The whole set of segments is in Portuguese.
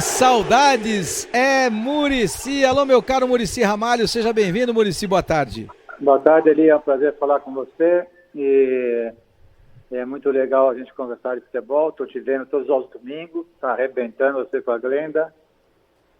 saudades, é Muricy. Alô, meu caro Muricy Ramalho, seja bem-vindo, Muricy, boa tarde. Boa tarde, Eli, é um prazer falar com você e é muito legal a gente conversar de futebol. Estou te vendo todos os domingos, tá arrebentando você com a Glenda.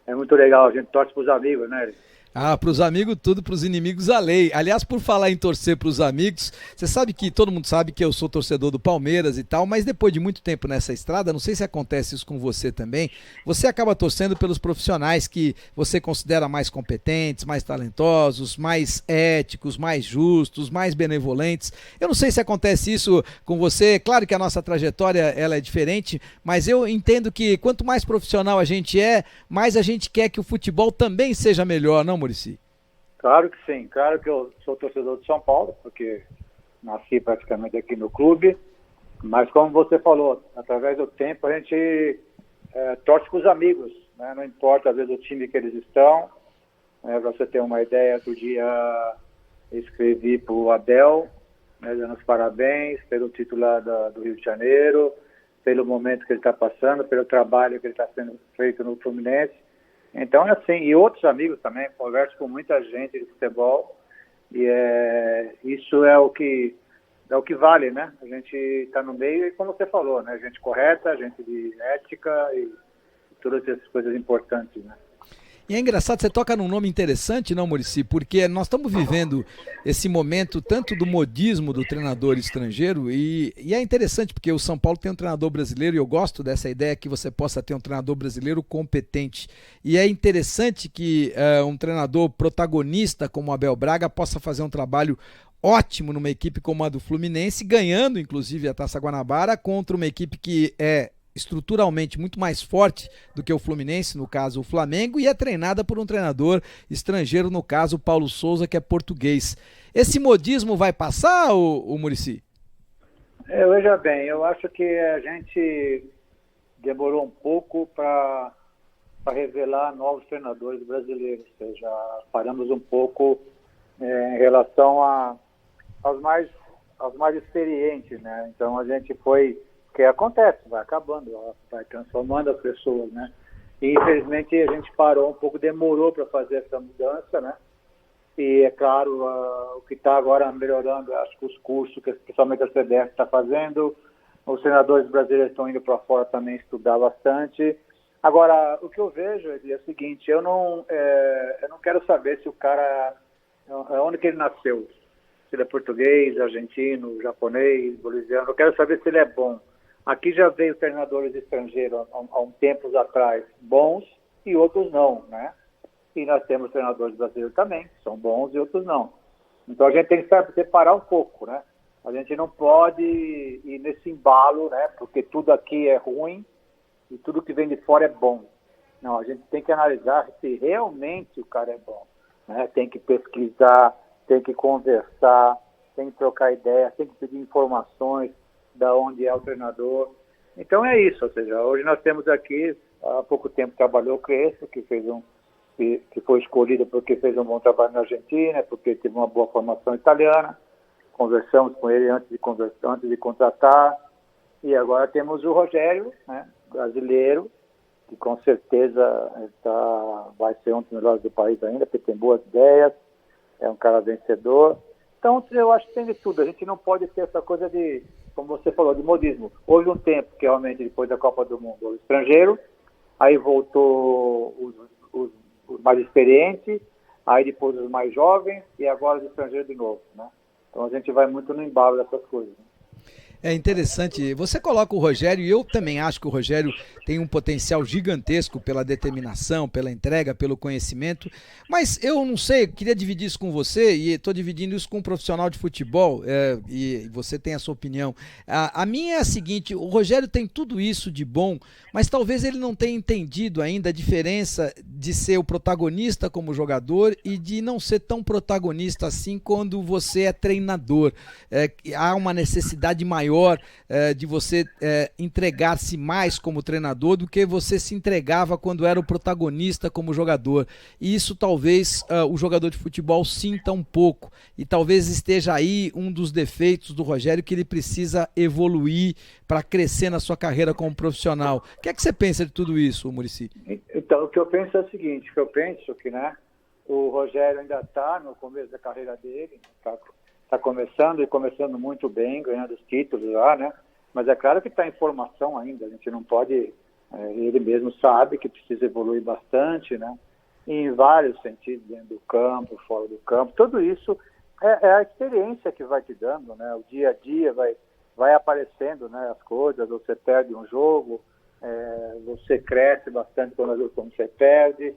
É muito legal, a gente torce para os amigos, né, Eli? Ah, pros amigos tudo, pros inimigos a lei. Aliás, por falar em torcer pros amigos, você sabe que todo mundo sabe que eu sou torcedor do Palmeiras e tal, mas depois de muito tempo nessa estrada, não sei se acontece isso com você também, você acaba torcendo pelos profissionais que você considera mais competentes, mais talentosos, mais éticos, mais justos, mais benevolentes. Eu não sei se acontece isso com você, claro que a nossa trajetória ela é diferente, mas eu entendo que quanto mais profissional a gente é, mais a gente quer que o futebol também seja melhor, não, Muricy? Claro que sim, claro que eu sou torcedor de São Paulo, porque nasci praticamente aqui no clube, mas como você falou, através do tempo a gente torce com os amigos, né? Não importa às vezes o time que eles estão, pra você ter uma ideia, outro dia escrevi para o Abel, né, dando os parabéns pelo título lá do Rio de Janeiro, pelo momento que ele está passando, pelo trabalho que ele está sendo feito no Fluminense. Então é assim, e outros amigos também, converso com muita gente de futebol e isso é o que vale, né? A gente está no meio e como você falou, né? Gente correta, gente de ética e todas essas coisas importantes, né? E é engraçado, você toca num nome interessante, não, Muricy? Porque nós estamos vivendo esse momento tanto do modismo do treinador estrangeiro e é interessante porque o São Paulo tem um treinador brasileiro e eu gosto dessa ideia que você possa ter um treinador brasileiro competente. E é interessante que um treinador protagonista como o Abel Braga possa fazer um trabalho ótimo numa equipe como a do Fluminense, ganhando inclusive a Taça Guanabara contra uma equipe que é estruturalmente muito mais forte do que o Fluminense, no caso o Flamengo, e é treinada por um treinador estrangeiro, no caso o Paulo Souza, que é português. Esse modismo vai passar, o Muricy? Veja bem, eu acho que a gente demorou um pouco para revelar novos treinadores brasileiros, ou seja, paramos um pouco em relação aos mais experientes, né? Então a gente foi, que acontece, vai acabando, vai transformando as pessoas, né? E infelizmente a gente parou um pouco, demorou para fazer essa mudança, né? E é claro, o que está agora melhorando, acho que os cursos, que principalmente a CBF está fazendo, os treinadores brasileiros estão indo para fora também estudar bastante. Agora, o que eu vejo é o seguinte, eu não quero saber se o cara, onde que ele nasceu, se ele é português, argentino, japonês, boliviano, eu quero saber se ele é bom. Aqui já veio treinadores estrangeiros há um tempos atrás bons e outros não, né? E nós temos treinadores brasileiros também, que são bons e outros não. Então a gente tem que separar um pouco, né? A gente não pode ir nesse embalo, né? Porque tudo aqui é ruim e tudo que vem de fora é bom. Não, a gente tem que analisar se realmente o cara é bom, né? Tem que pesquisar, tem que conversar, tem que trocar ideias, tem que pedir informações da onde é o treinador. Então é isso, ou seja, hoje nós temos aqui, há pouco tempo trabalhou o Crespo, que foi escolhido porque fez um bom trabalho na Argentina, porque teve uma boa formação italiana, conversamos com ele antes de contratar, e agora temos o Rogério, né, brasileiro, que com certeza vai ser um dos melhores do país ainda, porque tem boas ideias, é um cara vencedor. Então eu acho que tem de tudo, a gente não pode ter essa coisa de, como você falou, de modismo. Houve um tempo que realmente depois da Copa do Mundo, o estrangeiro, aí voltou os mais experientes, aí depois os mais jovens e agora os estrangeiros de novo, né? Então a gente vai muito no embalo dessas coisas, né? É interessante, você coloca o Rogério, e eu também acho que o Rogério tem um potencial gigantesco pela determinação, pela entrega, pelo conhecimento, mas eu não sei, queria dividir isso com você, e estou dividindo isso com um profissional de futebol, e você tem a sua opinião. A minha é a seguinte, o Rogério tem tudo isso de bom, mas talvez ele não tenha entendido ainda a diferença de ser o protagonista como jogador e de não ser tão protagonista assim quando você é treinador. Há uma necessidade maior maior de você entregar-se mais como treinador do que você se entregava quando era o protagonista como jogador. E isso talvez o jogador de futebol sinta um pouco. E talvez esteja aí um dos defeitos do Rogério, que ele precisa evoluir para crescer na sua carreira como profissional. O que é que você pensa de tudo isso, Muricy? Então, o que eu penso é o seguinte, que eu penso que, né, o Rogério ainda está no começo da carreira dele, está começando e começando muito bem, ganhando os títulos lá, né? Mas é claro que está em formação ainda, a gente não pode, ele mesmo sabe que precisa evoluir bastante, né? Em vários sentidos, dentro do campo, fora do campo, tudo isso é a experiência que vai te dando, né? O dia a dia vai aparecendo, né, as coisas, você perde um jogo, você cresce bastante quando você perde,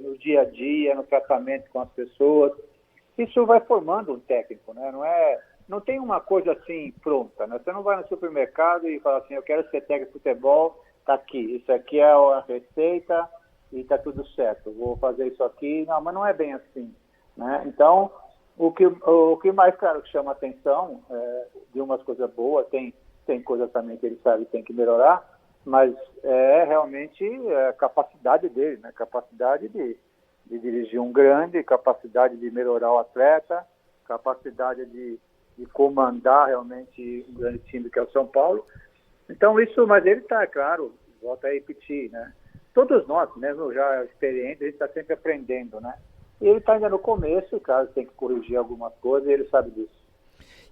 no dia a dia, no tratamento com as pessoas. Isso vai formando um técnico, né? Não tem uma coisa assim pronta, né? Você não vai no supermercado e fala assim, eu quero ser técnico de futebol, tá aqui, isso aqui é a receita e tá tudo certo, vou fazer isso aqui. Não, mas não é bem assim, né? Então, o que mais, claro, que chama atenção de umas coisas boas, tem coisas também que ele sabe que tem que melhorar, mas realmente a capacidade dele, né? Capacidade de dirigir um grande, capacidade de melhorar o atleta, capacidade de comandar realmente um grande time que é o São Paulo. Então isso, mas ele está, claro, volta a repetir, né? Todos nós, mesmo já experientes, a gente está sempre aprendendo, né? E ele está ainda no começo, claro, tem que corrigir algumas coisas, e ele sabe disso.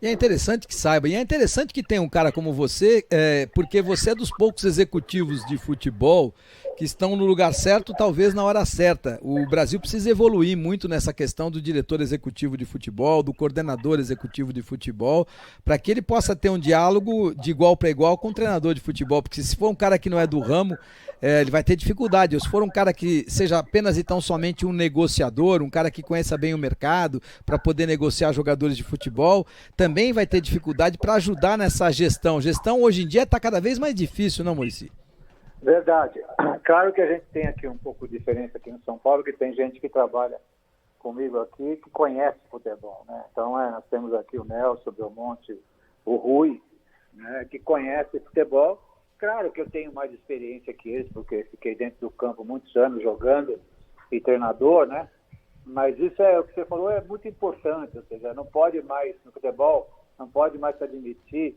E é interessante que saiba, e é interessante que tenha um cara como você, porque você é dos poucos executivos de futebol que estão no lugar certo, talvez na hora certa. O Brasil precisa evoluir muito nessa questão do diretor executivo de futebol, do coordenador executivo de futebol, para que ele possa ter um diálogo de igual para igual com o treinador de futebol, porque se for um cara que não é do ramo, ele vai ter dificuldade. Ou se for um cara que seja apenas e tão somente um negociador, um cara que conheça bem o mercado para poder negociar jogadores de futebol, também vai ter dificuldade para ajudar nessa gestão. Gestão hoje em dia está cada vez mais difícil, não, Muricy? Verdade. Claro que a gente tem aqui um pouco de diferença aqui no São Paulo, que tem gente que trabalha comigo aqui que conhece futebol, né? Então nós temos aqui o Nelson, o Belmonte, o Rui, né, que conhece futebol. Claro que eu tenho mais experiência que eles, porque fiquei dentro do campo muitos anos jogando e treinador, né? Mas isso o que você falou é muito importante, ou seja, não pode mais, no futebol, não pode mais se admitir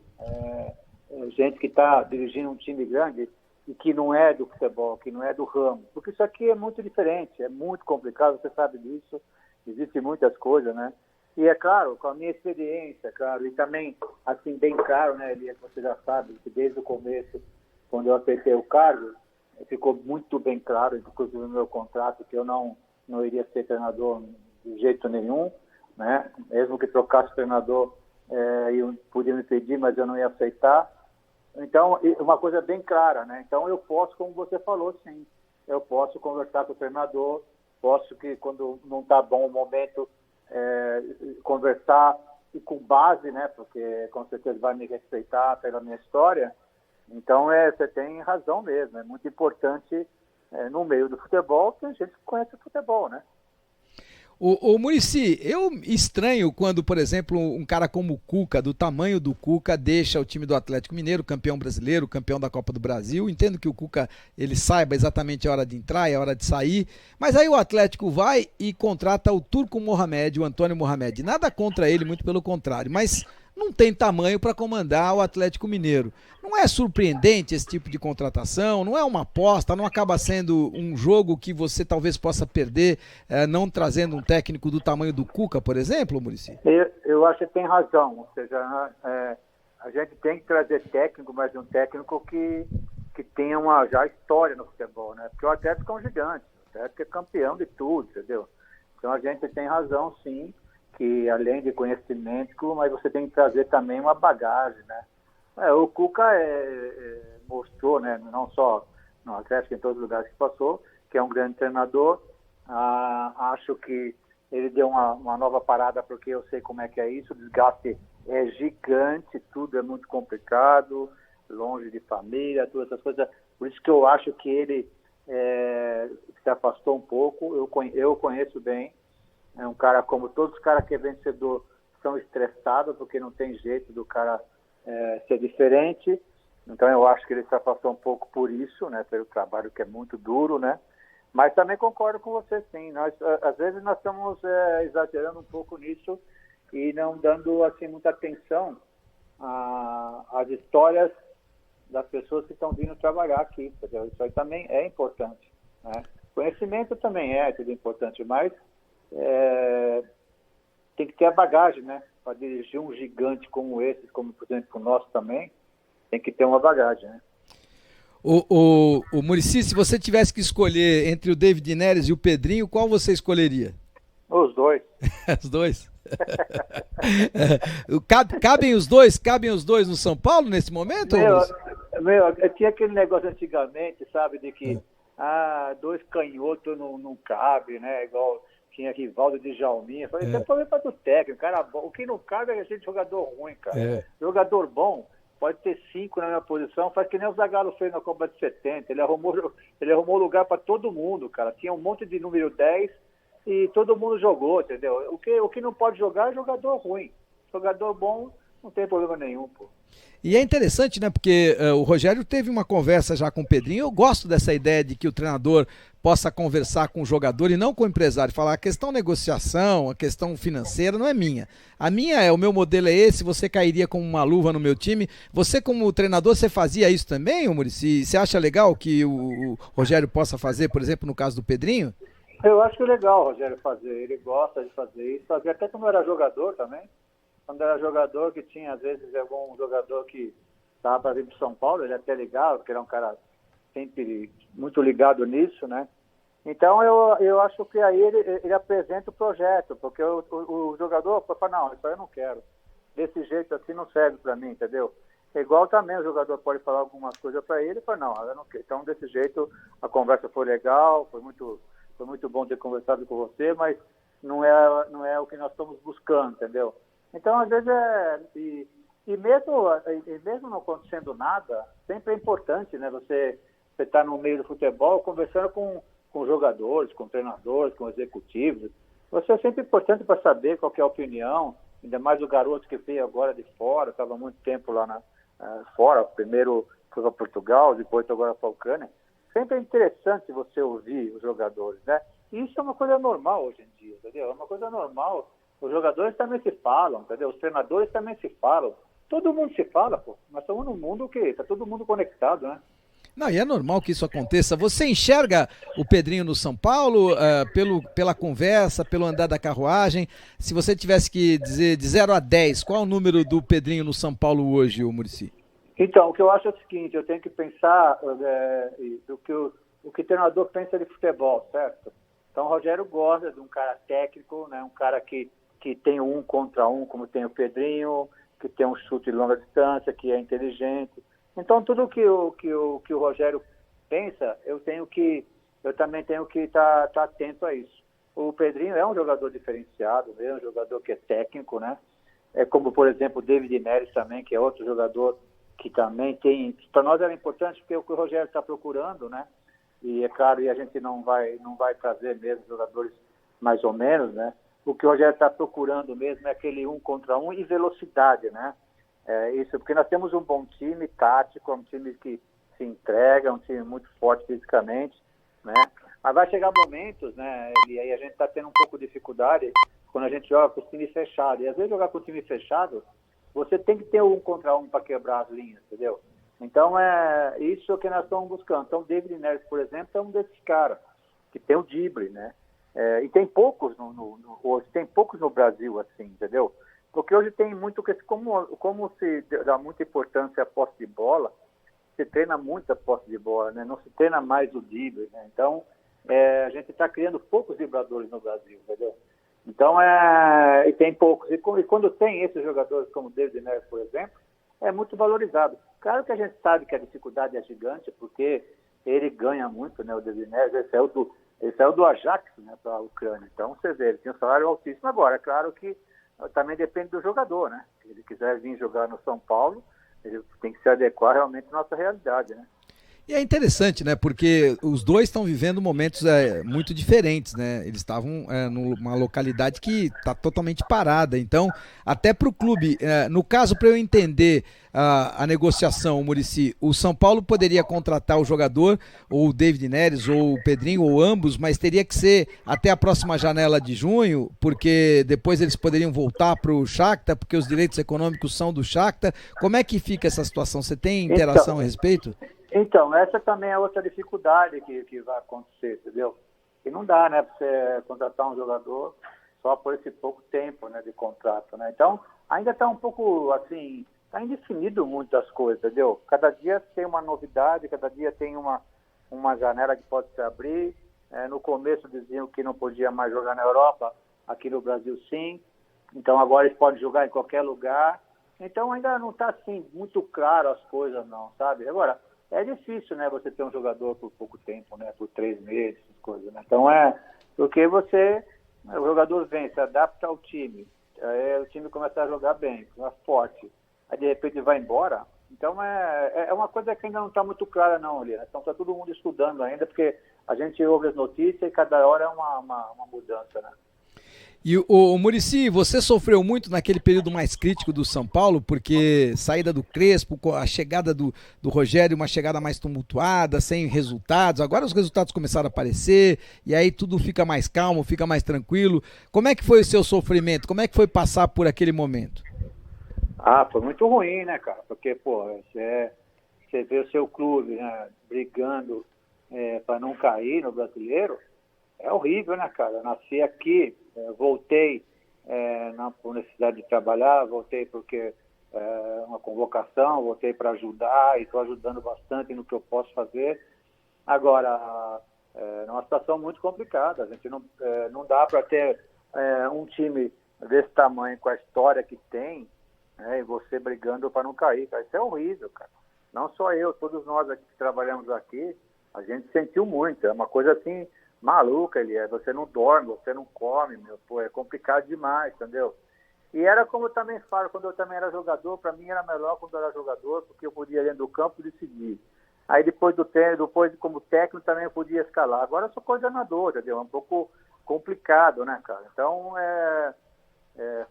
gente que está dirigindo um time grande e que não é do futebol, que não é do ramo, porque isso aqui é muito diferente, é muito complicado, você sabe disso, existem muitas coisas, né? E é claro, com a minha experiência, claro, e também, assim, bem claro, né, Elia, que você já sabe, que desde o começo, quando eu aceitei o cargo, ficou muito bem claro, inclusive no meu contrato, que eu não iria ser treinador de jeito nenhum, né? Mesmo que trocasse treinador, eu podia me pedir, mas eu não ia aceitar. Então, uma coisa bem clara, né? Então, eu posso, como você falou, sim, eu posso conversar com o treinador, posso que quando não está bom o momento, conversar e com base, né? Porque com certeza vai me respeitar pela minha história. Então, você tem razão mesmo, é muito importante no meio do futebol ter gente que conhece o futebol, né? Ô Muricy, eu estranho quando, por exemplo, um cara como o Cuca, do tamanho do Cuca, deixa o time do Atlético Mineiro, campeão brasileiro, campeão da Copa do Brasil. Entendo que o Cuca, ele saiba exatamente a hora de entrar e a hora de sair, mas aí o Atlético vai e contrata o Turco Mohamed, o Antônio Mohamed. Nada contra ele, muito pelo contrário, mas não tem tamanho para comandar o Atlético Mineiro. Não é surpreendente esse tipo de contratação? Não é uma aposta? Não acaba sendo um jogo que você talvez possa perder não trazendo um técnico do tamanho do Cuca, por exemplo, Muricy? Eu acho que tem razão. Ou seja, a gente tem que trazer técnico, mas um técnico que tenha uma já história no futebol, né? Porque o Atlético é um gigante. O Atlético é campeão de tudo, entendeu? Então a gente tem razão, sim, que além de conhecimento, mas você tem que trazer também uma bagagem, né? O Cuca mostrou, né, não só no Atlético, em todos os lugares que passou, que é um grande treinador. Acho que ele deu uma nova parada, porque eu sei como é que é isso, o desgaste é gigante, tudo é muito complicado, longe de família, todas essas coisas. Por isso que eu acho que ele se afastou um pouco. Eu conheço bem. É um cara, como todos os caras que é vencedor, são estressados, porque não tem jeito do cara ser diferente. Então eu acho que ele se afastou um pouco por isso, né, pelo trabalho que é muito duro, né? Mas também concordo com você, sim. Às vezes nós estamos exagerando um pouco nisso e não dando assim muita atenção às histórias das pessoas que estão vindo trabalhar aqui. Entendeu? Isso aí também é importante, né? Conhecimento também é tudo importante, mas tem que ter a bagagem, né? Para dirigir um gigante como esse, como por exemplo o nosso também, tem que ter uma bagagem, né? O Muricy, se você tivesse que escolher entre o David Neres e o Pedrinho, qual você escolheria? Os dois. Os dois? Cabem os dois no São Paulo nesse momento? Tinha aquele negócio antigamente, sabe, de que dois canhotos não cabe, né? Igual tinha Rivaldo de Djalminha. Falei, isso é problema do técnico, cara bom. O que não cabe é a gente jogador ruim, cara. Jogador bom pode ter 5 na minha posição, faz que nem o Zagallo fez na Copa de 70. Ele arrumou lugar para todo mundo, cara. Tinha um monte de número 10 e todo mundo jogou, entendeu? O que não pode jogar é jogador ruim. Jogador bom não tem problema nenhum, pô. E é interessante, né? Porque o Rogério teve uma conversa já com o Pedrinho. Eu gosto dessa ideia de que o treinador possa conversar com o jogador e não com o empresário. Falar a questão negociação, a questão financeira não é minha. A minha o meu modelo é esse, você cairia como uma luva no meu time. Você como treinador, você fazia isso também, Muricy? Você acha legal que o Rogério possa fazer, por exemplo, no caso do Pedrinho? Eu acho legal o Rogério fazer. Ele gosta de fazer isso. Fazia até quando era jogador também. Quando era jogador, que tinha, às vezes, algum jogador que estava para vir para São Paulo, ele até ligava, porque era um cara sempre muito ligado nisso, né? Então, eu acho que aí ele apresenta o projeto, porque o jogador fala, não, isso aí eu não quero. Desse jeito assim não serve para mim, entendeu? Igual também o jogador pode falar algumas coisas para ele e fala, não, eu não quero. Então, desse jeito, a conversa foi legal, foi muito bom ter conversado com você, mas não é o que nós estamos buscando, entendeu? Então, às vezes, mesmo não acontecendo nada, sempre é importante, né? Você estar no meio do futebol conversando com jogadores, com treinadores, com executivos. Você é sempre importante para saber qual que é a opinião, ainda mais o garoto que veio agora de fora, estava muito tempo lá fora, primeiro foi para Portugal, depois agora para a Ucrânia. Sempre é interessante você ouvir os jogadores, né? E isso é uma coisa normal hoje em dia, entendeu? É uma coisa normal. Os jogadores também se falam, entendeu? Os treinadores também se falam. Todo mundo se fala, pô. Nós estamos num mundo que está todo mundo conectado, né? Não, e é normal que isso aconteça. Você enxerga o Pedrinho no São Paulo, pela conversa, pelo andar da carruagem? Se você tivesse que dizer de 0 a 10, qual é o número do Pedrinho no São Paulo hoje, Muricy? Então, o que eu acho é o seguinte, eu tenho que pensar o que o treinador pensa de futebol, certo? Então, o Rogério gosta de um cara técnico, né? Um cara que tem 1 contra 1, como tem o Pedrinho, que tem um chute de longa distância, que é inteligente. Então, tudo que o Rogério pensa, eu também tenho que estar atento a isso. O Pedrinho é um jogador diferenciado, é um jogador que é técnico, né? É como, por exemplo, o David Neres também, que é outro jogador que também tem... Para nós era importante porque é o que o Rogério está procurando, né? E é claro, e a gente não vai trazer mesmo jogadores mais ou menos, né? O que o Rogério está procurando mesmo é aquele 1 contra 1 e velocidade, né? Isso, porque nós temos um bom time tático, um time que se entrega, um time muito forte fisicamente, né? Mas vai chegar momentos, né? E aí a gente está tendo um pouco de dificuldade quando a gente joga com o time fechado. E às vezes jogar com o time fechado, você tem que ter 1 contra 1 para quebrar as linhas, entendeu? Então é isso que nós estamos buscando. Então o David Neres, por exemplo, é um desses caras que tem o drible, né? E tem poucos hoje tem poucos no Brasil, assim, entendeu? Porque hoje tem muito, como se dá muita importância à posse de bola, se treina muito a posse de bola, né? Não se treina mais o drible, né? Então, a gente está criando poucos dribladores no Brasil, entendeu? Então, e tem poucos. E quando tem esses jogadores como o David Neres, por exemplo, é muito valorizado. Claro que a gente sabe que a dificuldade é gigante, porque ele ganha muito, né? O David Neres, ele saiu do Ajax, né, para a Ucrânia. Então, você vê, ele tem um salário altíssimo agora. É claro que também depende do jogador, né? Se ele quiser vir jogar no São Paulo, ele tem que se adequar realmente à nossa realidade, né? E é interessante, né? Porque os dois estão vivendo momentos muito diferentes, né? Eles estavam numa localidade que está totalmente parada. Então, até para o clube, no caso, para eu entender a negociação, Muricy, o São Paulo poderia contratar o jogador, ou o David Neres, ou o Pedrinho, ou ambos, mas teria que ser até a próxima janela de junho, porque depois eles poderiam voltar para o Shakhtar, porque os direitos econômicos são do Shakhtar. Como é que fica essa situação? Você tem interação a Então, respeito? então, essa também é outra dificuldade que vai acontecer, entendeu? E não dá, né, para você contratar um jogador só por esse pouco tempo, né, de contrato, né? Então, ainda está um pouco, assim, está indefinido muitas coisas, entendeu? Cada dia tem uma novidade, cada dia tem uma janela que pode se abrir. No começo diziam que não podia mais jogar na Europa, aqui no Brasil sim. Então, agora eles podem jogar em qualquer lugar. Então, ainda não está, assim, muito claro as coisas, não, sabe? Agora, é difícil, né, você ter um jogador por pouco tempo, né, por 3 meses, essas coisas, né? Então porque o jogador vem, se adapta ao time, aí o time começa a jogar bem, fica forte, aí de repente vai embora. Então é uma coisa que ainda não está muito clara não, ali, né? Então está todo mundo estudando ainda, porque a gente ouve as notícias e cada hora é uma mudança, né? E o Muricy, você sofreu muito naquele período mais crítico do São Paulo, porque saída do Crespo, a chegada do Rogério, uma chegada mais tumultuada, sem resultados. Agora os resultados começaram a aparecer, e aí tudo fica mais calmo, fica mais tranquilo. Como é que foi o seu sofrimento? Como é que foi passar por aquele momento? Foi muito ruim, né, cara? Porque, pô, você vê o seu clube, né, brigando para não cair no brasileiro. É horrível, né, cara? Eu nasci aqui, voltei por necessidade de trabalhar, voltei porque uma convocação, voltei para ajudar e estou ajudando bastante no que eu posso fazer. Agora, é uma situação muito complicada. A gente não dá para ter um time desse tamanho, com a história que tem, e você brigando para não cair, cara. Isso é horrível, cara. Não só eu, todos nós aqui que trabalhamos aqui, a gente sentiu muito. É uma coisa assim maluca, você não dorme, você não come, pô, é complicado demais, entendeu? E era como eu também falo, quando eu também era jogador, para mim era melhor quando eu era jogador, porque eu podia dentro do campo decidir. Aí depois como técnico também eu podia escalar. Agora eu sou coordenador, entendeu? É um pouco complicado, né, cara? Então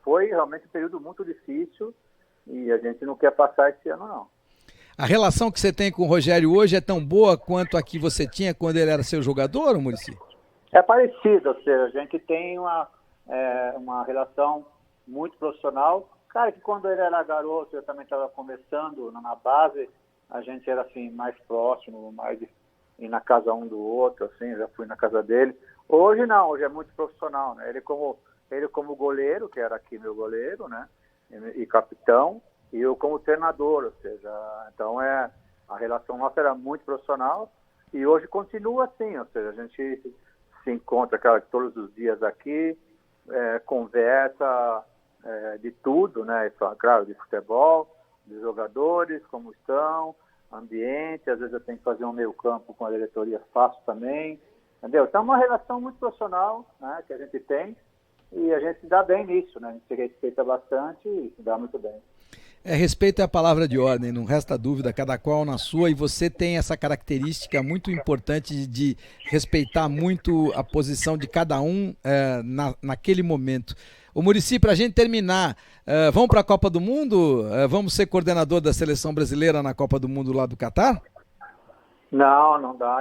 foi realmente um período muito difícil e a gente não quer passar esse ano, não. A relação que você tem com o Rogério hoje é tão boa quanto a que você tinha quando ele era seu jogador, Muricy? É parecido, ou seja, a gente tem uma relação muito profissional. Cara, que quando ele era garoto, eu também estava começando na base, a gente era assim, mais próximo, mais ir na casa um do outro, assim, já fui na casa dele. Hoje não, hoje é muito profissional, né? Ele como goleiro, que era aqui meu goleiro, né? E capitão, e eu como treinador, ou seja, então a relação nossa era muito profissional e hoje continua assim, ou seja, a gente se encontra, cara, todos os dias aqui, conversa de tudo, né? Claro, de futebol, de jogadores, como estão, ambiente, às vezes eu tenho que fazer um meio campo com a diretoria, faço também, entendeu? Então é uma relação muito profissional, né, que a gente tem e a gente se dá bem nisso, né? A gente se respeita bastante e se dá muito bem. Respeito é a palavra de ordem, não resta dúvida, cada qual na sua, e você tem essa característica muito importante de respeitar muito a posição de cada um naquele momento. Ô Muricy, para a gente terminar, vamos para a Copa do Mundo? Vamos ser coordenador da seleção brasileira na Copa do Mundo lá do Catar? Não, não dá.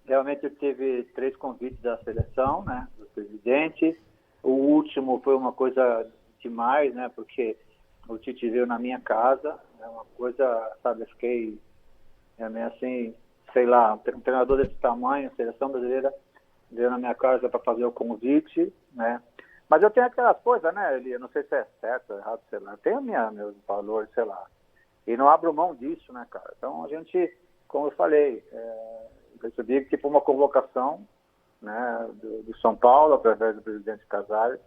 Realmente eu tive 3 convites da seleção, né, do presidente. O último foi uma coisa demais, né, porque o Tite veio na minha casa, é uma coisa, sabe, eu fiquei meio assim, sei lá, um treinador desse tamanho, a seleção brasileira veio na minha casa para fazer o convite, né, mas eu tenho aquelas coisas, né, Eli, eu não sei se é certo ou errado, sei lá, eu tenho meus valores, sei lá, e não abro mão disso, né, cara, então a gente, como eu falei, recebi tipo uma convocação, né, do São Paulo, através do presidente Casares,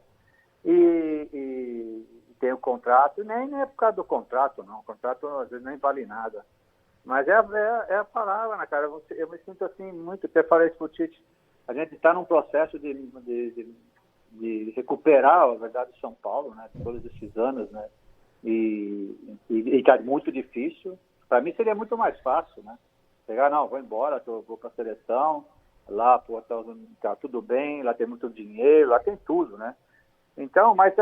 e tem o contrato, e nem é por causa do contrato, não. O contrato às vezes nem vale nada. Mas é a palavra, né, cara? Eu me sinto assim muito, até falei isso pro Tite, a gente está num processo de recuperar, a verdade, São Paulo, né? Todos esses anos, né? E está muito difícil. Para mim seria muito mais fácil, né? Pegar, não, vou embora, vou para a seleção, lá, pô, tá tudo bem, lá tem muito dinheiro, lá tem tudo, né? Então, mas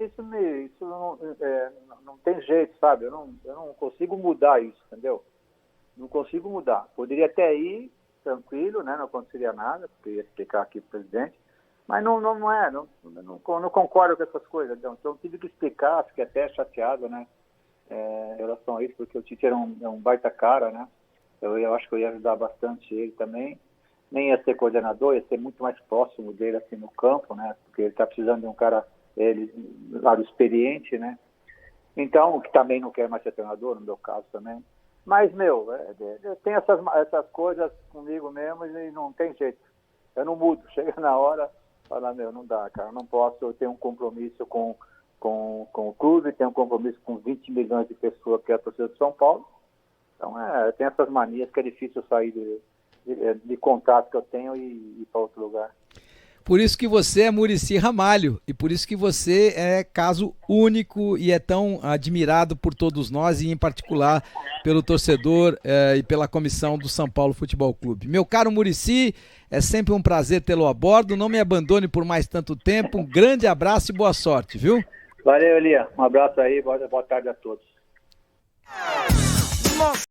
isso não tem jeito, sabe? Eu não consigo mudar isso, entendeu? Não consigo mudar. Poderia até ir tranquilo, né? Não aconteceria nada, porque ia explicar aqui para o presidente, mas não concordo com essas coisas. Então tive que explicar, fiquei até chateado, né? Em relação a isso, porque o Tite era um baita cara, né? Eu acho que eu ia ajudar bastante ele também. Nem ia ser coordenador, ia ser muito mais próximo dele assim no campo, né? Porque ele está precisando de um cara, lado experiente, né? Então, que também não quer mais ser treinador, no meu caso também. Mas, tem essas coisas comigo mesmo e não tem jeito. Eu não mudo. Chega na hora, fala, não dá, cara, não posso, eu tenho um compromisso com o clube, tenho um compromisso com 20 milhões de pessoas que é a torcida de São Paulo. Então, tem essas manias que é difícil sair de contato que eu tenho e ir para outro lugar. Por isso que você é Muricy Ramalho e por isso que você é caso único e é tão admirado por todos nós e em particular pelo torcedor e pela comissão do São Paulo Futebol Clube. Meu caro Muricy, é sempre um prazer tê-lo a bordo, não me abandone por mais tanto tempo, um grande abraço e boa sorte, viu? Valeu, Elia, um abraço aí, boa tarde a todos.